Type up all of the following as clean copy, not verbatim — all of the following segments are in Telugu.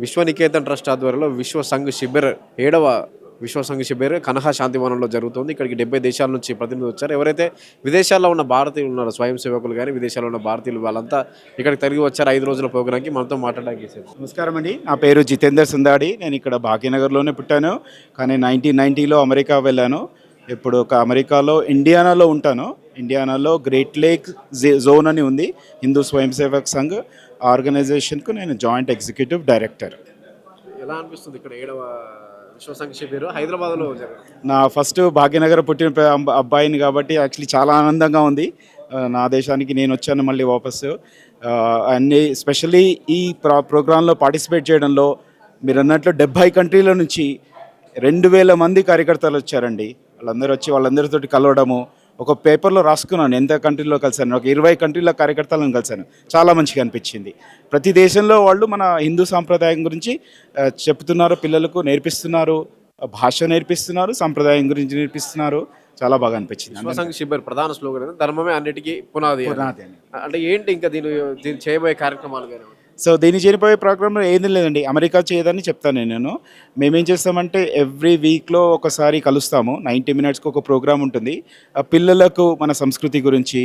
విశ్వనికేతన్ ట్రస్ట్ ఆధ్వర్యంలో విశ్వ సంఘ్ శిబిర్ 7వ విశ్వ సంఘ్ శిబిర్ కనహా శాంతివనంలో జరుగుతుంది. ఇక్కడికి 70 దేశాల నుంచి ప్రతినిధులు వచ్చారు. ఎవరైతే విదేశాల్లో ఉన్న భారతీయులు ఉన్నారో స్వయం సేవకులు కానీ విదేశాల్లో ఉన్న భారతీయులు వాళ్ళంతా ఇక్కడికి తిరిగి వచ్చారు 5 రోజుల ప్రోగ్రాంకి. మనతో మాట్లాడడానికి నమస్కారం అండి. నా పేరు జితేందర్ సుందాడి. నేను ఇక్కడ భాగ్యనగర్లోనే పుట్టాను, కానీ 1990లో అమెరికా వెళ్ళాను. ఇప్పుడు ఒక అమెరికాలో ఇండియానాలో ఉంటాను. ఇండియానాలో గ్రేట్ లేక్ జోన్ అని ఉంది, హిందూ స్వయం సేవక్ సంఘ్ ఆర్గనైజేషన్కు నేను జాయింట్ ఎగ్జిక్యూటివ్ డైరెక్టర్. ఎలా అనిపిస్తుంది ఇక్కడ 7వ విశ్వ సంఘ్ శిబిర్ హైదరాబాద్లో నా ఫస్ట్ భాగ్యనగర్ పుట్టిన అబ్బాయిని కాబట్టి యాక్చువల్లీ చాలా ఆనందంగా ఉంది. నా దేశానికి నేను వచ్చాను మళ్ళీ వాపసు. అన్ని స్పెషల్లీ ఈ ప్రోగ్రాంలో పార్టిసిపేట్ చేయడంలో మీరు అన్నట్లు 70 కంట్రీల నుంచి 2000 మంది కార్యకర్తలు వచ్చారండి. వాళ్ళందరూ వచ్చి వాళ్ళందరితో కలవడము, ఒక పేపర్లో రాసుకున్నాను ఎంత కంట్రీలో కలిసాను. ఒక 20 కంట్రీల కార్యకర్తలను కలిసాను. చాలా మంచిగా అనిపించింది. ప్రతి దేశంలో వాళ్ళు మన హిందూ సాంప్రదాయం గురించి చెప్తున్నారు, పిల్లలకు నేర్పిస్తున్నారు, భాష నేర్పిస్తున్నారు, సాంప్రదాయం గురించి నేర్పిస్తున్నారు. చాలా బాగా అనిపించింది. విశ్వ సంఘ్ శిబిర్ ప్రధాన స్లోగన్ ధర్మమే అన్నిటికీ పునాది. అంటే ఏంటి ఇంకా దీని చేయబోయే కార్యక్రమాలు కానీ? సో దీన్ని చేరిపోయే ప్రోగ్రాంలో ఏది లేదండి, అమెరికా చేయదని చెప్తాను నేను. మేమేం చేస్తామంటే ఎవ్రీ వీక్లో ఒకసారి కలుస్తాము. 90 మినిట్స్కి ఒక ప్రోగ్రాం ఉంటుంది. పిల్లలకు మన సంస్కృతి గురించి,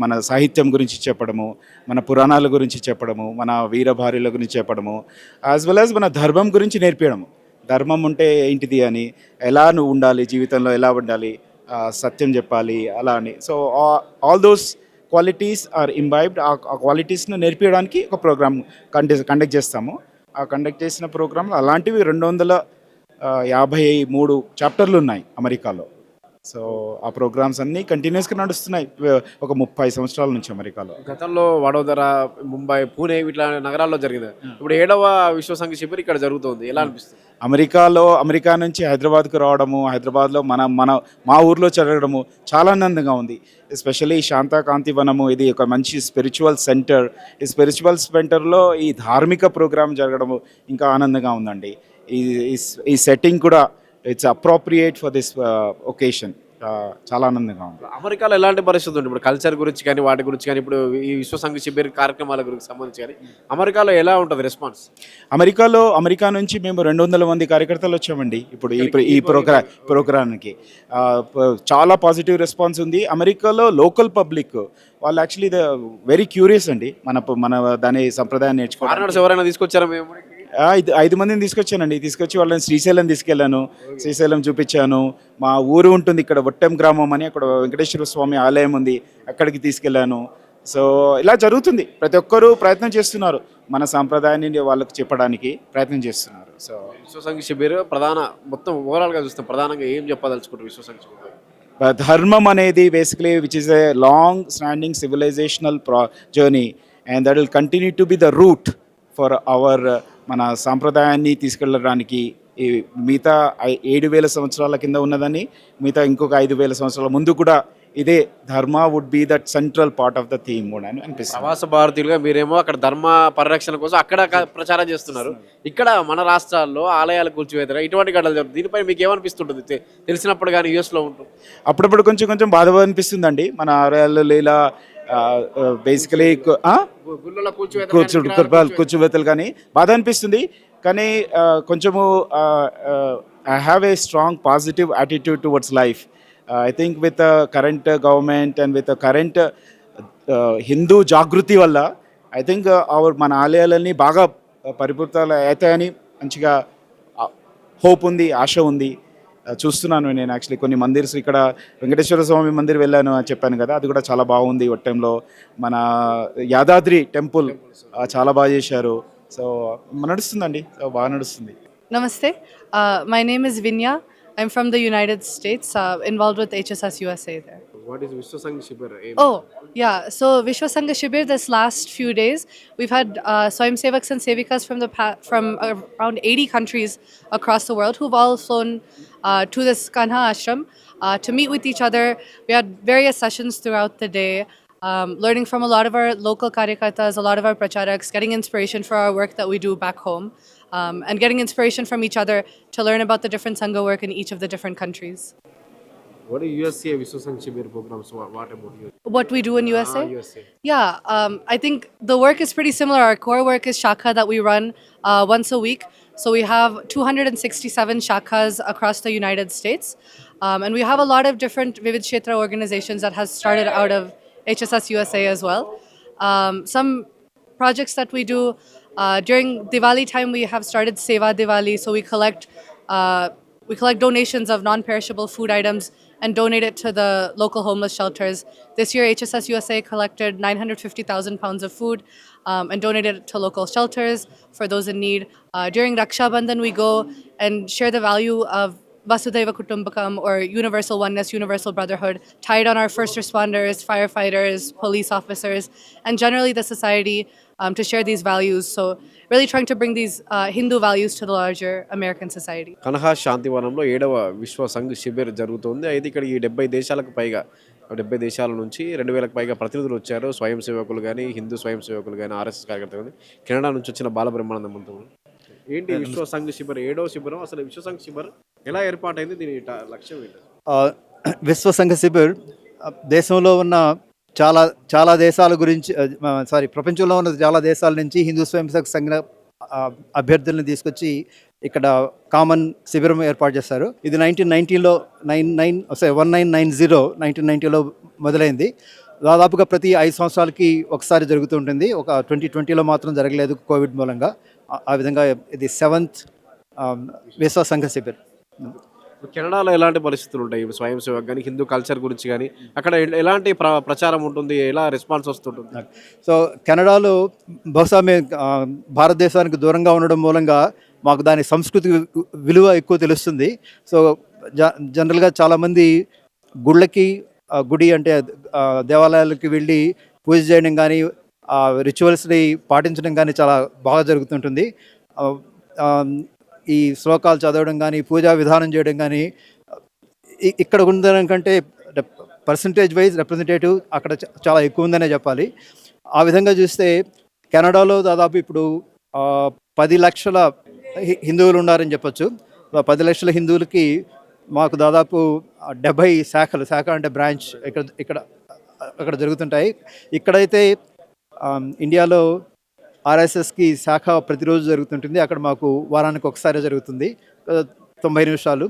మన సాహిత్యం గురించి చెప్పడము, మన పురాణాల గురించి చెప్పడము, మన వీరభార్యల గురించి చెప్పడము, యాజ్ వెల్ యాజ్ మన ధర్మం గురించి నేర్పించడము. ధర్మం ఉంటే ఏంటిది అని, ఎలా నువ్వు ఉండాలి, జీవితంలో ఎలా ఉండాలి, సత్యం చెప్పాలి అలా అని. So all those qualities are imbibed. ఆ క్వాలిటీస్ను నేర్పించడానికి ఒక ప్రోగ్రామ్ కండక్ట్ చేస్తాము. ఆ కండక్ట్ చేసిన ప్రోగ్రాంలో అలాంటివి 253 చాప్టర్లు ఉన్నాయి అమెరికాలో. సో ఆ ప్రోగ్రామ్స్ అన్నీ కంటిన్యూస్గా నడుస్తున్నాయి ఒక 30 సంవత్సరాల నుంచి అమెరికాలో. గతంలో వడోదర, ముంబై, పూణే ఇట్లా నగరాల్లో జరిగింది. ఇప్పుడు 7వ విశ్వ సంఘ శిబిర్ ఇక్కడ జరుగుతుంది. ఎలా అనిపిస్తుంది? అమెరికా నుంచి హైదరాబాద్కు రావడము, హైదరాబాద్లో మా ఊర్లో జరగడము చాలా ఆనందంగా ఉంది. ఎస్పెషల్లీ శాంతకాంతి వనము, ఇది ఒక మంచి స్పిరిచువల్ సెంటర్. ఈ స్పిరిచువల్ సెంటర్లో ఈ ధార్మిక ప్రోగ్రాం జరగడము ఇంకా ఆనందంగా ఉందండి. ఈ సెట్టింగ్ కూడా it's appropriate for this occasion. చాలా ఆనందంగా ఉంది. అమెరికాలో ఎలాంటి పరిస్థితి ఉంది ఇప్పుడు కల్చర్ గురించి కానీ వాటి గురించి కానీ, ఇప్పుడు ఈ విశ్వ సంఘ శిబిర్ కార్యక్రమాల గురించి సంబంధించి కానీ అమెరికాలో ఎలా ఉంటుంది రెస్పాన్స్? అమెరికా నుంచి మేము 200 మంది కార్యకర్తలు వచ్చామండి ఇప్పుడు ఈ ప్రోగ్రామ్కి. చాలా పాజిటివ్ రెస్పాన్స్ ఉంది. అమెరికాలో లోకల్ పబ్లిక్ వాళ్ళు యాక్చువల్లీ వెరీ క్యూరియస్ అండి, మన దాని సంప్రదాయాన్ని నేర్చుకోవాలి. ఎవరైనా తీసుకొచ్చారా? మేము 5 మందిని తీసుకొచ్చి వాళ్ళని శ్రీశైలం తీసుకెళ్ళాను. శ్రీశైలం చూపించాను. మా ఊరు ఉంటుంది ఇక్కడ, వట్టెం గ్రామం అని, అక్కడ వెంకటేశ్వర స్వామి ఆలయం ఉంది, అక్కడికి తీసుకెళ్ళాను. సో ఇలా జరుగుతుంది. ప్రతి ఒక్కరూ ప్రయత్నం చేస్తున్నారు, మన సాంప్రదాయాన్ని వాళ్ళకి చెప్పడానికి ప్రయత్నం చేస్తున్నారు. సో విశ్వ సంఘ శిబిర్ మొత్తం ఓవరాల్గా చూస్తాం, ప్రధానంగా ఏం చెప్పదలుచుకుంటారు విశ్వ సంఘ శిబిర్? ధర్మం అనేది basically which is a long standing civilisational journey and that will continue to be the route for hour మన సాంప్రదాయాన్ని తీసుకెళ్ళడానికి. ఈ మిగతా 7,000 సంవత్సరాల కింద ఉన్నదని, మిగతా ఇంకొక 5,000 సంవత్సరాల ముందు కూడా ఇదే ధర్మ would be that central part of the theme కూడా అని అనిపిస్తుంది. ప్రవాస భారతీయులుగా మీరేమో అక్కడ ధర్మ పరిరక్షణ కోసం అక్కడ ప్రచారం చేస్తున్నారు. ఇక్కడ మన రాష్ట్రాల్లో ఆలయాలు కూల్చివేతగా ఇటువంటి ఘటనలు జరుగుతుంది. దీనిపై మీకు ఏమనిపిస్తుంటుంది తెలిసినప్పుడు కానీ యూఎస్లో ఉంటుంది? అప్పుడప్పుడు కొంచెం బాధ అనిపిస్తుందండి. మన ఆలయాలు ఇలా బేసికలీ కూర్చోబెత్తలు కానీ బాధ అనిపిస్తుంది. కానీ కొంచెము I have a strong positive attitude towards life. I think with the current government and with the current Hindu జాగృతి వల్ల ఐ థింక్ మన ఆలయాలన్నీ బాగా పరిపూర్తాలు అవుతాయని మంచిగా హోప్ ఉంది, ఆశ ఉంది. చూస్తున్నాను నేను యాక్చువల్లీ కొన్ని మందిర్స్, ఇక్కడ వెంకటేశ్వర స్వామి మందిర్ వెళ్ళాను అని చెప్పాను కదా, అది కూడా చాలా బాగుంది. వట్టంలో మన యాదాద్రి టెంపుల్ చాలా బాగా చేశారు. సో నడుస్తుందండి, బాగా నడుస్తుంది. Namaste. My name is Vinya. I'm from the United States, involved with HSS USA there. What is Vishwa Sangh Shibir? Oh, yeah. So Vishwa Sangha Shibir, this last few days, we've had Swayam Sevaks and Sevikas from around 80 countries across the world who've all flown to this Kanha ashram to meet with each other. We had various sessions throughout the day, learning from a lot of our local karyakartas, a lot of our pracharaks, getting inspiration for our work that we do back home. And getting inspiration from each other to learn about the different Sangha work in each of the different countries. What is USA Vishwa Sangh Shibir program? So what about you? What we do in USA? USA. Yeah, I think the work is pretty similar. Our core work is shakha that we run once a week. So we have 267 shakhas across the United States. And we have a lot of different Vivid Kshetra organizations that has started out of HSS USA as well. Some projects that we do during Diwali time, we have started Seva Diwali. So we collect donations of non-perishable food items and donate it to the local homeless shelters. This year, HSS USA collected 950,000 pounds of food and donated it to local shelters for those in need. During Raksha Bandhan, we go and share the value of Vasudhaiva Kutumbakam or universal oneness, universal brotherhood, tied on our first responders, firefighters, police officers, and generally the society to share these values. So, really trying to bring these Hindu values to the larger American society. Kanha శాంతివనంలో 7వ విశ్వ సంఘ్ శిబిర్ జరుగుతోంది. అయితే ఇక్కడికి 70 దేశాలకు పైగా 70 దేశాల నుంచి 2000కు పైగా ప్రతినిధులు వచ్చారు. స్వయం సేవకులు కానీ, హిందూ స్వయం సేవకులు కానీ, ఆర్ఎస్ఎస్ కార్యకర్తలు కానీ, కెనడా నుంచి వచ్చిన బాలబ్రహ్మానందం మంత్రులు. ఏంటి విశ్వ సంఘ్ శిబిర్ 7వ శిబిరం? అసలు విశ్వ సంఘ్ శిబిర్ ఎలా ఏర్పాటైంది? దీని లక్ష్యం ఏంటి? విశ్వ సంఘ శిబిర్ దేశంలో ఉన్న చాలా దేశాల గురించి ప్రపంచంలో ఉన్న చాలా దేశాల నుంచి హిందూ స్వయం సేవక సంఘ అభ్యర్థులను తీసుకొచ్చి ఇక్కడ కామన్ శిబిరం ఏర్పాటు చేస్తారు. ఇది 1990 మొదలైంది. దాదాపుగా ప్రతి 5 సంవత్సరాలకి ఒకసారి జరుగుతూ ఉంటుంది. ఒక 2020లో మాత్రం జరగలేదు కోవిడ్ మూలంగా. ఆ విధంగా ఇది 7th విశ్వ సంఘ శిబిర్. కెనడాలో ఎలాంటి పరిస్థితులు ఉంటాయి? స్వయం సేవక్ కానీ, హిందూ కల్చర్ గురించి కానీ అక్కడ ఎలాంటి ప్రచారం ఉంటుంది? ఎలా రెస్పాన్స్ వస్తుంటుంది? సో కెనడాలో బహుశా మేము భారతదేశానికి దూరంగా ఉండడం మూలంగా మాకు దాని సంస్కృతి విలువ ఎక్కువ తెలుస్తుంది. సో జనరల్గా చాలామంది గుడి అంటే దేవాలయాలకి వెళ్ళి పూజ చేయడం కానీ, రిచువల్స్ని పాటించడం కానీ చాలా బాగా జరుగుతుంటుంది. ఈ శ్లోకాలు చదవడం కానీ, పూజా విధానం చేయడం కానీ ఇక్కడ ఉండడానికంటే పర్సంటేజ్ వైజ్ రిప్రజెంటేటివ్ అక్కడ చాలా ఎక్కువ ఉందనే చెప్పాలి. ఆ విధంగా చూస్తే కెనడాలో దాదాపు ఇప్పుడు 10 లక్షల హిందువులు ఉన్నారని చెప్పొచ్చు. 10 లక్షల హిందువులకి మాకు దాదాపు 70 శాఖ అంటే బ్రాంచ్ అక్కడ జరుగుతుంటాయి. ఇక్కడైతే ఇండియాలో ఆర్ఎస్ఎస్కి శాఖ ప్రతిరోజు జరుగుతుంటుంది. అక్కడ మాకు వారానికి ఒకసారి జరుగుతుంది. 90 నిమిషాలు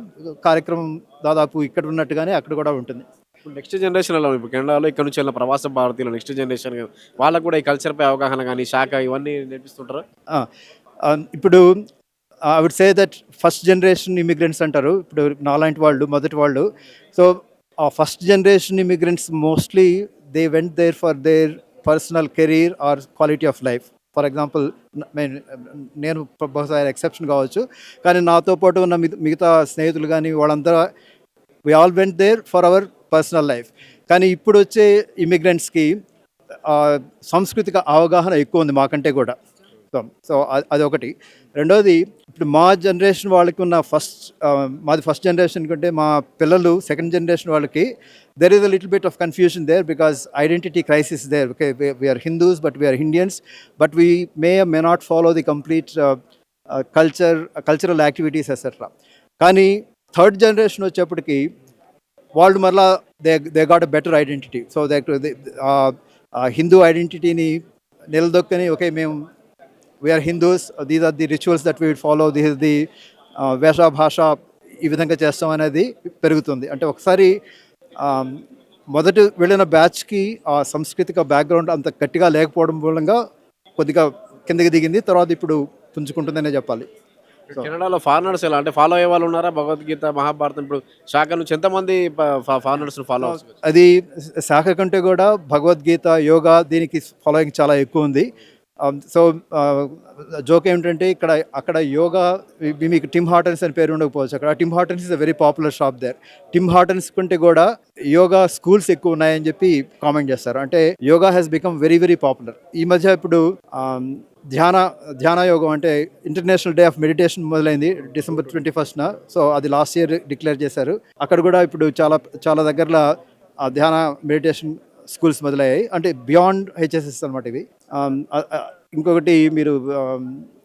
కార్యక్రమం దాదాపు ఇక్కడ ఉన్నట్టుగానే అక్కడ కూడా ఉంటుంది. నెక్స్ట్ జనరేషన్ ఎలా? ఇప్పుడు కెనడాలో ఇక్కడ నుంచి వెళ్ళిన ప్రవాస భారతీయులు నెక్స్ట్ జనరేషన్ వాళ్ళకు కూడా ఈ కల్చర్పై అవగాహన కానీ, శాఖ ఇవన్నీ నేర్పిస్తుంటారు. ఇప్పుడు I would say that first generation immigrants అంటారు. ఇప్పుడు నాలాంటి వాళ్ళు మొదటి వాళ్ళు. సో ఆ first generation immigrants mostly they went there for their personal career or quality of life. For example నేను బహుశా ఎక్సెప్షన్ కావచ్చు, కానీ నాతో పాటు ఉన్న మిగతా స్నేహితులు కానీ వాళ్ళందరూ we all went there for our personal life. కానీ ఇప్పుడు వచ్చే ఇమిగ్రెంట్స్కి సాంస్కృతిక అవగాహన ఎక్కువ ఉంది మాకంటే కూడా. సో అది ఒకటి. రెండోది, ఇప్పుడు మా జనరేషన్ వాళ్ళకి ఉన్న మాది ఫస్ట్ జనరేషన్ కంటే మా పిల్లలు సెకండ్ జనరేషన్ వాళ్ళకి there is a little bit of confusion there because identity crisis there. Okay, we are Hindus, but we are Indians, but we may or may not follow the complete cultural activities, etc. కానీ థర్డ్ జనరేషన్ వచ్చేప్పటికి వాళ్ళు మరలా they got a better identity. So Hindu ఐడెంటిటీని నిలదొక్కని, ఓకే మేము we are Hindus, these are the rituals that we will follow, this is the వేష భాష, ఈ విధంగా చేస్తాం అనేది పెరుగుతుంది. అంటే ఒకసారి మొదటి వెళ్ళిన బ్యాచ్కి ఆ సాంస్కృతిక బ్యాక్గ్రౌండ్ అంత గట్టిగా లేకపోవడం మూలంగా కొద్దిగా కిందకి దిగింది. తర్వాత ఇప్పుడు పుంజుకుంటుందనే చెప్పాలి. కెనడాలో ఫారినర్స్ ఎలా అంటే ఫాలో అయ్యే వాళ్ళు ఉన్నారా? భగవద్గీత, మహాభారతం ఇప్పుడు శాఖ నుంచి ఎంతమంది ఫారినర్స్ ఫాలో? అది శాఖ కంటే కూడా భగవద్గీత, యోగా దీనికి ఫాలోయింగ్ చాలా ఎక్కువ ఉంది. సో జోక్ ఏమిటంటే అక్కడ యోగా, మీకు టిమ్ హార్టన్స్ అని పేరు ఉండకపోవచ్చు. అక్కడ Tim Hortons is a very popular shop there. Tim Hortons కంటే కూడా యోగా స్కూల్స్ ఎక్కువ ఉన్నాయని చెప్పి కామెంట్ చేస్తారు. అంటే yoga has become very very popular. ఈ మధ్య ఇప్పుడు ధ్యాన యోగం అంటే ఇంటర్నేషనల్ డే ఆఫ్ మెడిటేషన్ మొదలైంది December 21st. సో అది లాస్ట్ ఇయర్ డిక్లేర్ చేశారు. అక్కడ కూడా ఇప్పుడు చాలా దగ్గరలో ధ్యాన మెడిటేషన్ స్కూల్స్ మొదలయ్యాయి. అంటే బియాండ్ హెచ్ఎస్ఎస్ అనమాట ఇవి. ఇంకొకటి మీరు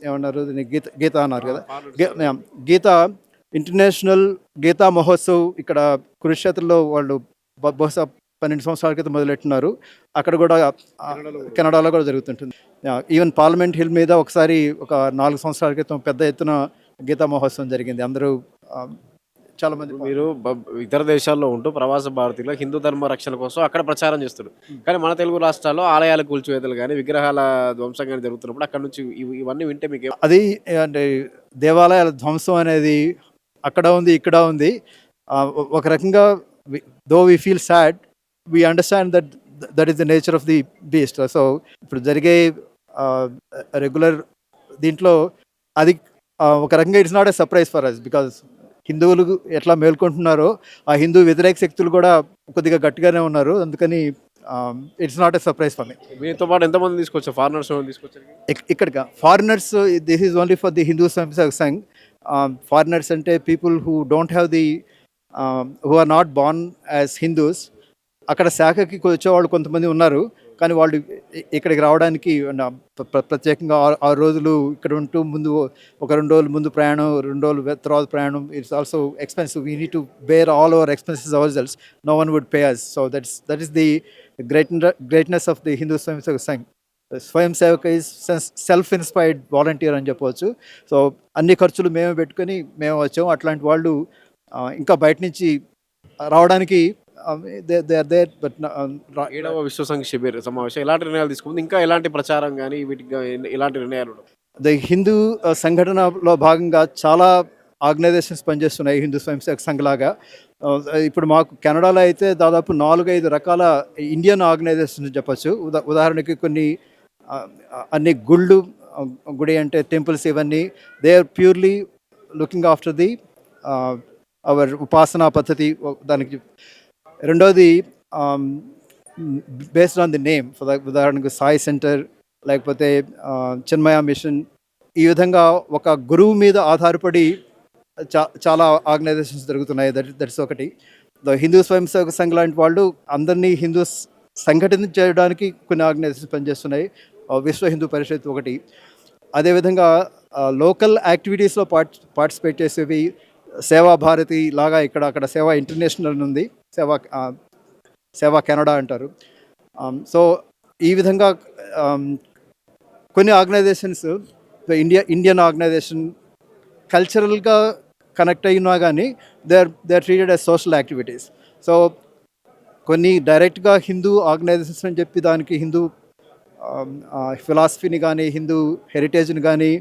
ఏమన్నారు, గీత అన్నారు కదా. గీత ఇంటర్నేషనల్ గీతా మహోత్సవ్ ఇక్కడ కురుక్షేత్రలో వాళ్ళు బహుశా 12 సంవత్సరాల క్రితం మొదలెట్టున్నారు. అక్కడ కూడా కెనడాలో కూడా జరుగుతుంటుంది. ఈవెన్ పార్లమెంట్ హిల్ మీద ఒకసారి ఒక 4 సంవత్సరాల క్రితం పెద్ద ఎత్తున గీతా మహోత్సవం జరిగింది. అందరూ చాలామంది మీరు ఇతర దేశాల్లో ఉంటూ ప్రవాస భారతీయులు హిందూ ధర్మ రక్షణ కోసం అక్కడ ప్రచారం చేస్తారు. కానీ మన తెలుగు రాష్ట్రాల్లో ఆలయాల కూల్చివేతలు కానీ విగ్రహాల ధ్వంసం కానీ జరుగుతున్నప్పుడు అక్కడ నుంచి ఇవన్నీ వింటే మీకు అది అంటే దేవాలయాల ధ్వంసం అనేది అక్కడ ఉంది, ఇక్కడ ఉంది. ఒక రకంగా though we feel sad, we understand that is the nature of the beast. So ఇప్పుడు జరిగే రెగ్యులర్ దీంట్లో అది ఒక రకంగా it's not a surprise for us, because హిందువులు ఎట్లా మేల్కొంటున్నారో ఆ హిందూ వ్యతిరేక శక్తులు కూడా కొద్దిగా గట్టిగానే ఉన్నారు. అందుకని it's not a surprise for me. మీతో పాటు ఎంతమంది తీసుకొచ్చారు, ఫారినర్స్ తీసుకొచ్చారు? ఇక్కడికి foreigners, this is only for the Hindu Sangh. Foreigners అంటే people who don't have the who are not born as Hindus. అక్కడ శాఖకి వచ్చేవాళ్ళు కొంతమంది ఉన్నారు, కానీ వాళ్ళు ఇక్కడికి రావడానికి ప్రత్యేకంగా 6 రోజులు ఇక్కడ ఉంటూ ముందు ఒక 2 రోజులు ముందు ప్రయాణం, 2 రోజులు తర్వాత ప్రయాణం. It's also expensive. We need to bear all our expenses ourselves. No one would pay us. So that is the greatness of the Hindu Swayam Sevak Sangh. Swayam Sevak is self inspired volunteer అని చెప్పవచ్చు. సో అన్ని ఖర్చులు మేమే పెట్టుకొని మేము వచ్చాము. అట్లాంటి వాళ్ళు ఇంకా బయట నుంచి రావడానికి దే ఆర్ దేర్. బట్ 7వ విశ్వ సంఘ శిబిర్ సమావేశం ఎలాంటి నిర్ణయాలు తీసుకుంది, ఇంకా ఎలాంటి ప్రచారం కానీ వీటికి ఎలాంటి నిర్ణయాలు ఉండవు? ద హిందూ సంఘటనలో భాగంగా చాలా ఆర్గనైజేషన్స్ పనిచేస్తున్నాయి హిందూ స్వయం సేవక్ సంఘ్ లాగా. ఇప్పుడు మాకు కెనడాలో అయితే దాదాపు 4-5 రకాల ఇండియన్ ఆర్గనైజేషన్స్ చెప్పచ్చు. ఉదాహరణకి కొన్ని అన్ని గుడి అంటే టెంపుల్స్, ఇవన్నీ they are purely looking after the our ఉపాసనా పద్ధతి. దానికి రెండోది బేస్డ్ ఆన్ ది నేమ్. ఉదాహరణకు సాయి సెంటర్, లేకపోతే చిన్మయ మిషన్. ఈ విధంగా ఒక గురువు మీద ఆధారపడి చాలా ఆర్గనైజేషన్స్ జరుగుతున్నాయి. దట్స్ ఒకటి. ద హిందూ స్వయం సేవక సంఘ్ లాంటి వాళ్ళు అందరినీ హిందూ సంఘటన చేయడానికి కొన్ని ఆర్గనైజేషన్స్ పనిచేస్తున్నాయి. విశ్వ హిందూ పరిషత్ ఒకటి. అదేవిధంగా లోకల్ యాక్టివిటీస్లో పార్టిసిపేట్ చేసేవి సేవా భారతి లాగా అక్కడ సేవా ఇంటర్నేషనల్ ఉంది, సేవా కెనడా అంటారు. సో ఈ విధంగా కొన్ని ఆర్గనైజేషన్స్, ఇండియన్ ఆర్గనైజేషన్ కల్చరల్గా కనెక్ట్ అయినా కానీ they are treated as social activities. So కొన్ని డైరెక్ట్గా హిందూ ఆర్గనైజేషన్స్ అని చెప్పి దానికి హిందూ ఫిలాసఫీని కానీ హిందూ హెరిటేజ్ని కానీ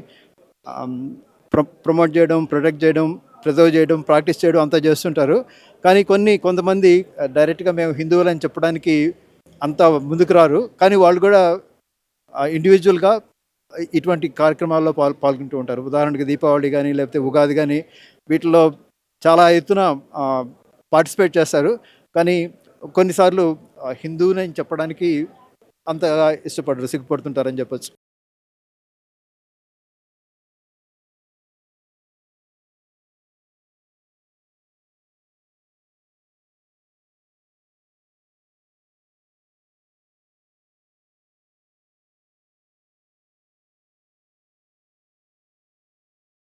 ప్రమోట్ చేయడం, ప్రొటెక్ట్ చేయడం, ప్రిజర్వ్ చేయడం, ప్రాక్టీస్ చేయడం అంతా చేస్తుంటారు. కానీ కొంతమంది డైరెక్ట్గా మేము హిందువులని చెప్పడానికి అంత ముందుకు రారు. కానీ వాళ్ళు కూడా ఇండివిజువల్గా ఇటువంటి కార్యక్రమాల్లో పాల్గొంటూ ఉంటారు. ఉదాహరణకి దీపావళి కానీ లేకపోతే ఉగాది కానీ వీటిలో చాలా ఎత్తున పార్టిసిపేట్ చేస్తారు. కానీ కొన్నిసార్లు హిందువుని చెప్పడానికి అంతగా ఇష్టపడరు, సిగ్గుపడుతుంటారని చెప్పచ్చు.